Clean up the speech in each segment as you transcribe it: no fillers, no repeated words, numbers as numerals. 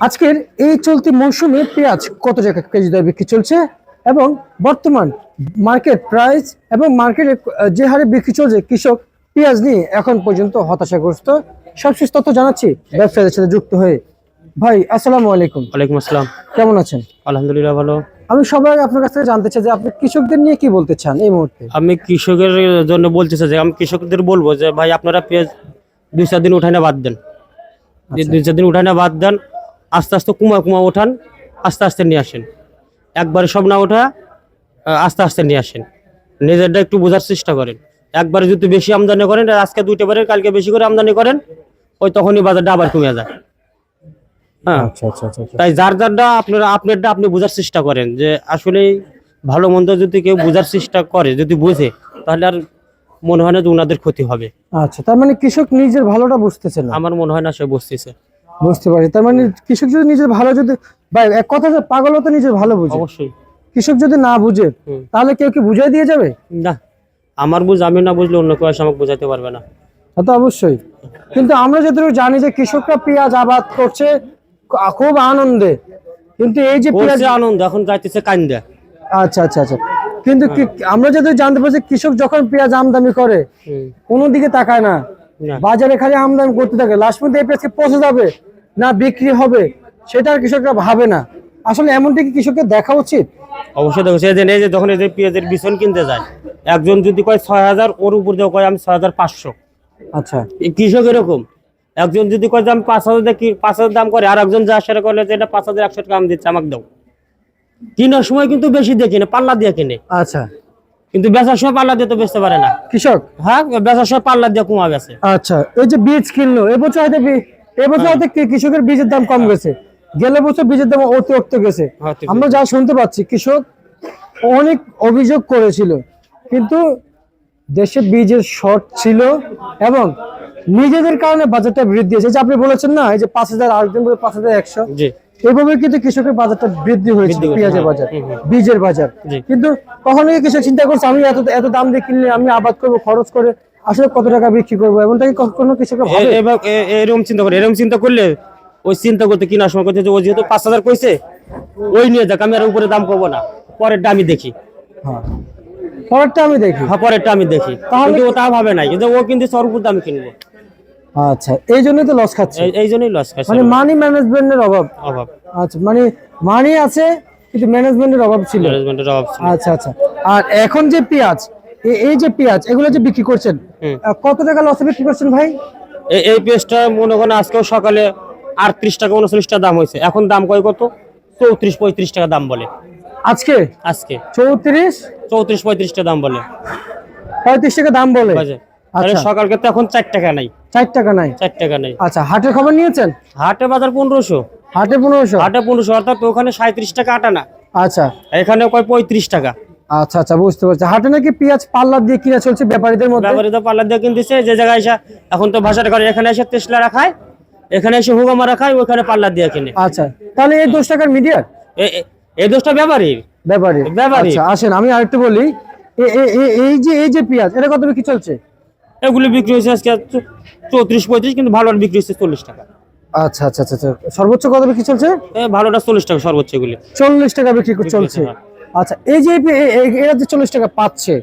আজকের এই চলতি মৌসুমে পেঁয়াজ কত টাকা কেজি দরে বিক্রি চলছে এবং বর্তমান মার্কেট প্রাইস এবং মার্কেটে যে হারে বিক্রি চলছে কৃষক পেঁয়াজ নিয়ে এখন পর্যন্ত হতাশাগ্রস্ত। সবশেষ তথ্য জানাচ্ছি ব্যবসায়ীদের সাথে যুক্ত হয়ে। ভাই আসসালামু আলাইকুম। ওয়ালাইকুম আসসালাম। কেমন আছেন? আলহামদুলিল্লাহ ভালো। আমি সবাই আপনার কাছ থেকে জানতে চাই যে আপনি কৃষকদের নিয়ে কি বলতে চান এই মুহূর্তে? আমি কৃষকের জন্য বলতে চাই যে আমি কৃষকদের বলবো যে ভাই আপনারা পেঁয়াজ 2-4 দিন উঠাই না বাদ দেন। 2-4 দিন উঠাই না বাদ দেন, আস্তে আস্তে কুমা ওঠান, আস্তে আস্তে নিয়ে আসেন। একবারে সব না ওঠা, আস্তে আস্তে নিয়ে আসেন। নিজেরটা একটু বোঝার চেষ্টা করেন। একবারে যদি বেশি আমদানি করেন, আজকে 2টা বারের কালকে বেশি করে আমদানি করেন, ওই তখনই বাজারটা আবার কমে যায়। হ্যাঁ, আচ্ছা আচ্ছা আচ্ছা। তাই যারটা আপনারটা আপনি বোঝার চেষ্টা করেন যে আসলে ভালো মন্দ যদি কেউ বোঝার চেষ্টা করে, যদি বোঝে, তাহলে আর মনে হয় না যে ওনাদের ক্ষতি হবে। আচ্ছা, তার মানে কৃষক নিজের ভালোটা বুঝতেছে না? আমার মনে হয় না সে বুঝতেছে। বুঝতে পারি। তার মানে কৃষক যদি নিজের ভালো যদি ভাই এক কথা যে পাগলও তো নিজের ভালো বুঝে। অবশ্যই। কৃষক যদি না বুঝে তাহলে কেউ কি বুঝাই দিয়ে যাবে? না, আমার আমি না বুঝলে অন্য কেউ এসে আমাকে বোঝাতে পারবে না। তা তো অবশ্যই। কিন্তু আমরা যতটুকু জানি যে কৃষকরা পেঁয়াজ আবাদ করছে খুব আনন্দে, কিন্তু এই যে পেঁয়াজ আনন্দ এখন যাইতেছে কান্দা। আচ্ছা আচ্ছা আচ্ছা। কিন্তু আমরা যদি জানতে পারছি কৃষক যখন পেঁয়াজ আমদানি করে কোনো দিকে তাকায় না, বাজারে খালি আমদানি করতে থাকে, লাস্ট পর্যন্ত এই পেঁয়াজকে পচে যাবে না বিক্রি হবে সেটা আর কৃষকরা ভাবে না। আসলে এমনটা কি কৃষককে দেখা উচিত? অবশ্যই দেখো, এই যে যখন এই যে পেঁয়াজের বিছন কিনতে যায়, একজন যদি কয় 6000, ওর উপর দিয়ে কয় আমি 6500। আচ্ছা, কৃষক এরকম একজন যদি কয় যে আমি 5000 দিয়ে 5000 দাম করে, আর একজন যা সেটা করলে যে এটা 5100 টাকা আমি দিচ্ছি, আমাকে দাও। কেনার সময় কিন্তু বেশি দিয়ে কিনে, পাল্লা দিয়ে কিনে। আচ্ছা, কিন্তু বেচার সময় পাল্লা দিয়ে তো বেচতে পারে না কৃষক। হ্যাঁ, বেচার সময় পাল্লা দিয়ে কমা গেছে। আচ্ছা, এই যে বীজ কিনলো এবছর হয়তো কৃষকের বীজের দাম কম গেছে, গেলে বছর বীজের দাম অতিরিক্ত গেছে। আমরা যা শুনতে পাচ্ছি কৃষক অনেক অভিযোগ করেছিল, কিন্তু দেশে বীজের শর্ট ছিল এবং নিজেদের কারণে বাজারটা বৃদ্ধি হয়েছে। যে আপনি বলেছেন না, এই যে 5000, আরেকজন বলে 5100, এইভাবে কিন্তু কৃষকের বাজারটা বৃদ্ধি হয়েছে, পেঁয়াজের বাজার, বীজের বাজার। কিন্তু কখনো কি কৃষক চিন্তা করছে আমি এত এত দাম দিয়ে কিনলে আমি আবাদ করবো, খরচ করে আসলে কত টাকা বিক্রি করবো, এমনটা কি কখনো কৃষকের ভাবে? এরকম চিন্তা করে, এরকম চিন্তা করলে ওই চিন্তা করতে কিনার সময় করতে ও যেহেতু 5000 কইছে ওই নিয়ে যাক, আমি আর উপরে দাম করবো না, পরেরটা আমি দেখি। হ্যাঁ, পরেরটা আমি দেখি। হ্যাঁ, পরেরটা আমি দেখি। তাহলে ও তা ভাবে নাই, কিন্তু ও কিন্তু সর্বোচ্চ দামে কিনবো। আচ্ছা, এই জন্যই তো লস খাচ্ছে। এই জন্যই লস খাচ্ছে, মানে মানি ম্যানেজমেন্টের অভাব। আচ্ছা, মানে মানি আছে কিন্তু ম্যানেজমেন্টের অভাব ছিল। আচ্ছা আচ্ছা। আর এখন যে পেঁয়াজ, এই যে পেঁয়াজ এগুলো যে বিক্রি করছেন, কত টাকা লসে বিক্রি করছেন ভাই? এই পেঁয়াজটা মনে করেন আজকেও সকালে 38 টাকা 39 টাকা দাম হয়েছে, এখন দাম কয় কত? 34-35 টাকা দাম বলে। আজকে 34-35 টাকা দাম বলে, 35 টাকা দাম বলে। আচ্ছা, সকালকে তো এখন 4 টাকা নাই, 4 টাকা নাই, 4 টাকা নাই। আচ্ছা, হাটের খবর নিয়েছেন? হাটে বাজার 1500, হাটে 1500, অর্থাৎ ওখানে 37 টাকা আটা না। আচ্ছা, এখানে কয় 35 টাকা। আচ্ছা আচ্ছা, বুঝতে পারছি। হাটে নাকি পেঁয়াজ পাল্লা দিয়ে কিনা চলছে ব্যাপারীদের মধ্যে? ব্যাপারীদের পাল্লা দিয়ে কিনতেছে, যে জায়গায় এসে এখন তো ভাষাটা করে, এখানে এসে তেসলা রাখায়, এখানে এসে হুগামা রাখায়, ওখানে পাল্লা দিয়ে কিনে। আচ্ছা, তাহলে এই 10 টাকার মিডিয়ার এই দোষটা ব্যাপারীর। আচ্ছা, আসেন আমি আরেকটু বলি, এই যে পেঁয়াজ এটা কত বিক্রি চলছে? এগুলো বিক্রি হয়েছে আজকে 34-35, কিন্তু ভালোটা বিক্রি হচ্ছে 40 টাকা। আচ্ছা আচ্ছা আচ্ছা, সর্বোচ্চ কত বিক্রি চলছে? ভালোটা 40 টাকা সর্বোচ্চ, এগুলি 40 টাকা বিক্রি চলছে। আচ্ছা, এই যে এরা যে 40 টাকা পাচ্ছে,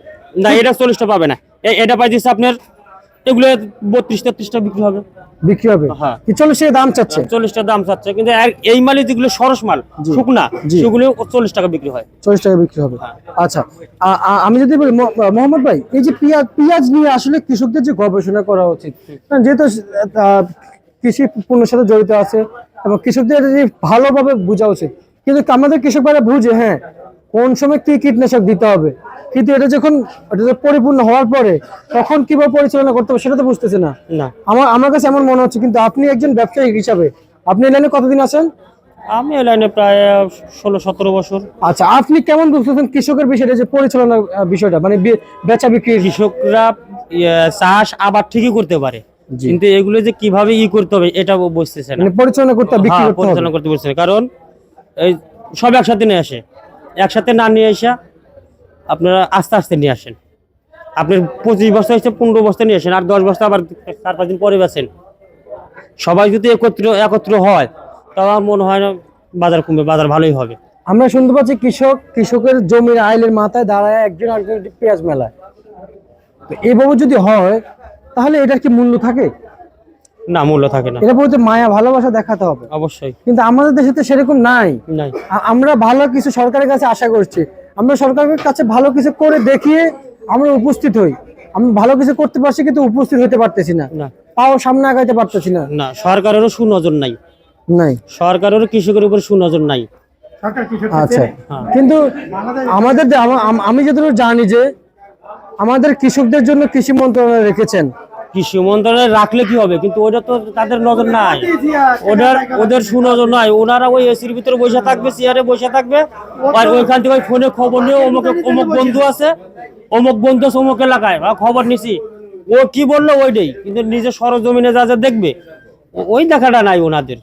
না এটা 40 টাকা পাবে না, এটা পাই দিচ্ছে আপনার, এগুলো 32-33 টাকা বিক্রি হবে। হ্যাঁ, কি 40 টাকা দাম চাচ্ছে? 40 টাকা দাম চাচ্ছে, কিন্তু এই মালে যেগুলো সরস মাল শুকনা, সেগুলো 40 টাকা বিক্রি হয়। 40 টাকা বিক্রি হবে। আচ্ছা, আমি যদি বলি মোহাম্মদ ভাই, এই যে পেঁয়াজ নিয়ে আসলে কৃষকদের যে গবেষণা করা উচিত, যেহেতু কৃষি পণ্যের সাথে জড়িত আছে এবং কৃষকদের ভালোভাবে বোঝা উচিত, কিন্তু আমাদের কৃষকরা বুঝে হ্যাঁ কোন সময় কি কীটনাশক দিতে হবে, কিন্তু এটা যখন পরিপূর্ণ হওয়ার পরে তখন কিভাবে পরিচালনা করতে হবে সেটা তো বুঝতেছে না। আমার কাছে এমন মনে হচ্ছে। কিন্তু আপনি একজন ব্যবসায়ী হিসাবে আপনি এই লাইনে কতদিন আছেন? আমি এই লাইনে প্রায় 16-17 বছর। আচ্ছা, আপনি কেমন বুঝতেছেন কৃষকের বিষয়টা, যে পরিচালনার বিষয়টা, মানে বেচা বিক্রি? কৃষকরা চাষ আবার ঠিকই করতে পারে, কিন্তু এগুলো যে কিভাবে করতে হবে এটা বুঝতেছে না, পরিচালনা করতে বুঝছে। কারণ এই সব একসাথে নিয়ে আসে, একসাথে না নিয়ে আসা আপনারা আস্তে আস্তে নিয়ে আসেন। আপনি 25 বস্তা হচ্ছে 15 বস্তা নিয়ে আসেন, আর 10 বস্তা আবার 4-5 দিন পরে বেচেন। সবাই যদি একত্র হয় তাও আমার মনে হয় না বাজার কমবে, বাজার ভালোই হবে। আমরা শুনতে পাচ্ছি কৃষকের জমির আইলের মাথায় দাঁড়ায় একজন আরেকজন পেঁয়াজ মেলায়। তো এইভাবে যদি হয় তাহলে এটার কি মূল্য থাকে? না, মূল্য থাকে না। এটা বলতে মায়া ভালোবাসা দেখাতে হবে, অবশ্যই কিন্তু আমাদের দেশে তো সেরকম নাই। নাই। আমরা ভালো কিছু সরকারের কাছে আশা করছি, আমরা সরকারের কাছে ভালো কিছু করে দেখিয়ে আমরা উপস্থিত হই। আমরা ভালো কিছু করতে পারছি কিন্তু উপস্থিত হতে পারতেছি না, না পাও সামনে আগাইতে পারতেছি না। না, সরকারেরও সুনজর নাই, নাই সরকারেরও কৃষকের উপর সুনজর নাই। আচ্ছা, কিন্তু আমাদের আমি যতটুকু জানি যে আমাদের কৃষকদের জন্য কৃষি মন্ত্রণালয় রেখেছেন। কৃষি মন্ত্রণালয় রাখলে কি হবে, কিন্তু ওটা তো তাদের নজর নাই, ওদের সুনজর নাই। ওনারা ওই এসির ভিতরে বসে থাকবে, চেয়ারে বসে থাকবে, আর ওইখান থেকে ওই ফোনে খবর নিয়ে অমুক বন্ধু আছে অমুক এলাকায় বা খবর নিছি, ও কি বললো ওইটাই, কিন্তু নিজের সরজমিনে যা যা দেখবে ওই দেখাটা নাই ওনাদের।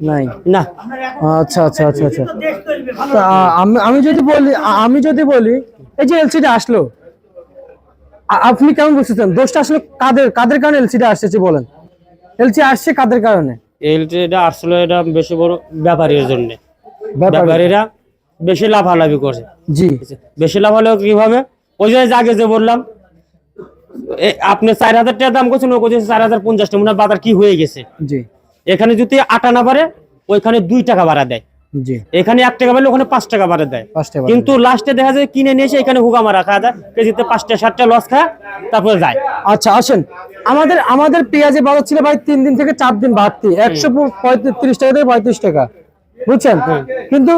নাই না। আচ্ছা আচ্ছা আচ্ছা আচ্ছা। তা আমি যদি বলি এই যে এলসিডি আসলো, আপনি কেমন বুঝতেছেন দোষটা আসলে কাদের কারণে এলসিডি আসছে বলেন? এলসি আসছে কাদের কারণে? এটা আসলে এটা বেশি বড় ব্যাপারীর জন্য, ব্যাপারীরা বেশি লাভালাভি করছে। জি, বেশি লাভালাভি কিভাবে? ওই যে আগে যে বললাম, আপনি 4000 টাকা দাম করছেন, ও করছে 4050 টাকা। ওনার বাজার কি হয়ে গেছে? জি, এখানে যদি আটা না বাড়ে ওইখানে 2 টাকা বাড়া দেয়, জি, এখানে 1 টাকা বাড়লে ওখানে 5 টাকা বাড়া দেয়। 5 টাকা। কিন্তু লাস্টে দেখা যায় কিনে নিয়ে এসে এখানে হুগা মারা খাওয়া যায়, কেজিতে 5টা 7টা লস খায় তারপরে যায়। আচ্ছা আসেন, আমাদের পেঁয়াজের বাজার ছিল ভাই 3 দিন থেকে 4 দিন বাড়তি 135 টাকা থেকে 35 টাকা, বুঝছেন? কিন্তু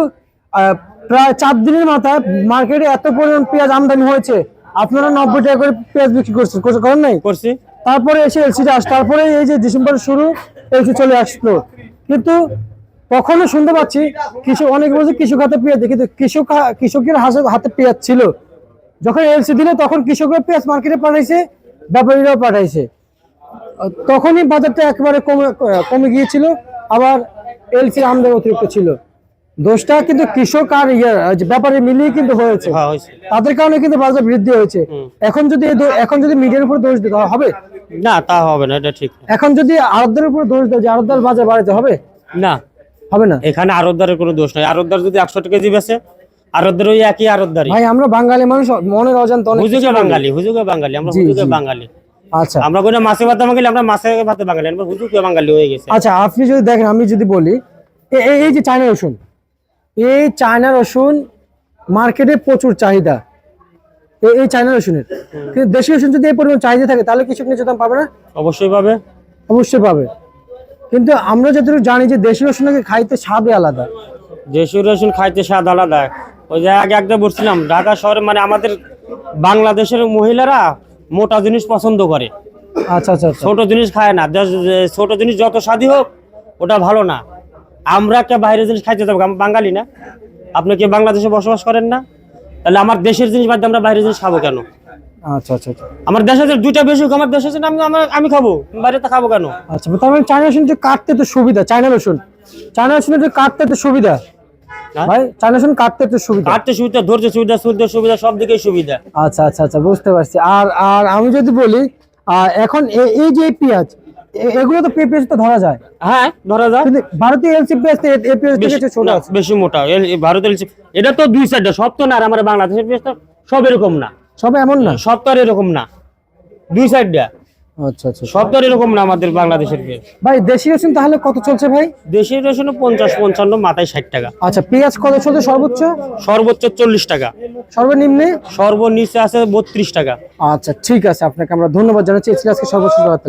প্রায় 4 দিনের মাথায় মার্কেটে এত পরিমাণ পেঁয়াজ আমদানি হয়েছে, আপনারা 90 টাকা করে পেঁয়াজ বিক্রি করছেন, করেন নাই? করছি। তারপরে এসে এলসিটা আসে, তারপরে এই যে ডিসেম্বরের শুরু এলসি চলে আসলো। কিন্তু কখনো শুনতে পাচ্ছি অনেকে বলছে কৃষক হাতে পেঁয়াজ, কিন্তু কৃষকের হাতে পেঁয়াজ ছিল। যখন এলসি দিল তখন কৃষকরা পেঁয়াজ মার্কেটে পাঠাইছে, ব্যাপারীরাও পাঠাইছে, তখনই বাজারটা একেবারে কমে গিয়েছিল। আবার এলসির আমদানি অতিরিক্ত ছিল। দোষটা কিন্তু কৃষক আর ব্যাপারী মিলিয়ে কিন্তু হয়েছে, তাদের কারণে কিন্তু বাজার বৃদ্ধি হয়েছে। এখন যদি মিডিয়ার উপর দোষ দিতে হবে না, তা হবে না, এটা ঠিক। এখন যদি আড়তদারের উপর দোষ দেয় যে আড়তদার বাজার বাড়াতে হবে, না, হবে না। এখানে আড়তদারের কোনো দোষ নাই। আড়তদার যদি 100 টাকা কেজি বেচে, আড়তদার ওই একই আড়তদারি। ভাই আমরা বাঙালি মানুষ, মনের অজান্তে অনেক হুজুগে বাঙালি, আমরা হুজুগে বাঙালি। আচ্ছা, আমরা কোনো মাছে ভাতে বাঙালি, আমরা মাছে ভাতে বাঙালি, আমরা হুজুগে বাঙালি হয়ে গেছে। আচ্ছা আপনি যদি দেখেন, আমি যদি বলি এই যে চায়না রসুন, এই চায়না রসুন মার্কেটে প্রচুর চাহিদা, এই চায়না রসুনের। কিন্তু দেশি রসুন যদি এই পরিমাণ চাহিদা থাকে তাহলে কৃষক ন্যায্য দাম পাবে না? অবশ্যই পাবে, অবশ্যই পাবে। কিন্তু আমরা যতটুকু জানি যে দেশি রসুনকে খাইতে স্বাদই আলাদা। দেশি রসুন খাইতে স্বাদ আলাদা। ওই যে আগে একদম বলছিলাম, ঢাকা শহরে মানে আমাদের বাংলাদেশের মহিলারা মোটা জিনিস পছন্দ করে, আচ্ছা আচ্ছা, ছোট জিনিস খায় না। ছোট জিনিস যত স্বাদই হোক ওটা ভালো না। আমরা কে বাইরের জিনিস খাইতে যাবো? আমরা বাঙালি না? আপনি কি বাংলাদেশে বসবাস করেন না? তাহলে আমার দেশের জিনিস বাদ দিয়ে আমরা বাইরের জিনিস খাবো কেন? আচ্ছা আচ্ছা আচ্ছা, আমার দেশে যে 2টা বেশি হোক, আমার দেশে আমি খাবো, বাইরে তো খাবো কেন? আচ্ছা। তার মানে চায়না রসুন যে কাটতে তো সুবিধা, চায়না রসুনের যে কাটতে তো সুবিধা ভাই, চায়না রসুন কাটতে তো সুবিধা, কাটতে সুবিধা, ধরতে সুবিধা, সুবিধা সুবিধা, সব দিকেই সুবিধা। আচ্ছা আচ্ছা আচ্ছা, বুঝতে পারছি। আর আমি যদি বলি এখন এই যে পেঁয়াজ, এগুলো তো পেঁয়াজ তো ধরা যায়, হ্যাঁ ধরা যায়, কিন্তু ভারতীয় এলসি পেঁয়াজ তো এই পেঁয়াজ থেকে একটু ছোট আছে, বেশি মোটা। ভারতের এটা তো 2 সাইডে, সব তো না। আর আমার বাংলাদেশের পেঁয়াজ তো সব এরকম না, সব এমন না, সব তো আর এরকম না, 2 সাইডে। আচ্ছা আচ্ছা, সব তো আর এরকম না আমাদের বাংলাদেশের পেঁয়াজ। ভাই দেশি রসুন তাহলে কত চলছে ভাই? দেশি রসুন 50-55, মাথায় 60 টাকা। আচ্ছা, পেঁয়াজ কত চলছে সর্বোচ্চ? সর্বোচ্চ 40 টাকা, সর্বনিম্নে সর্বনিচে আছে 32 টাকা। আচ্ছা ঠিক আছে, আপনাকে আমরা ধন্যবাদ জানাচ্ছি। আজকে সর্বশেষ বার্তা।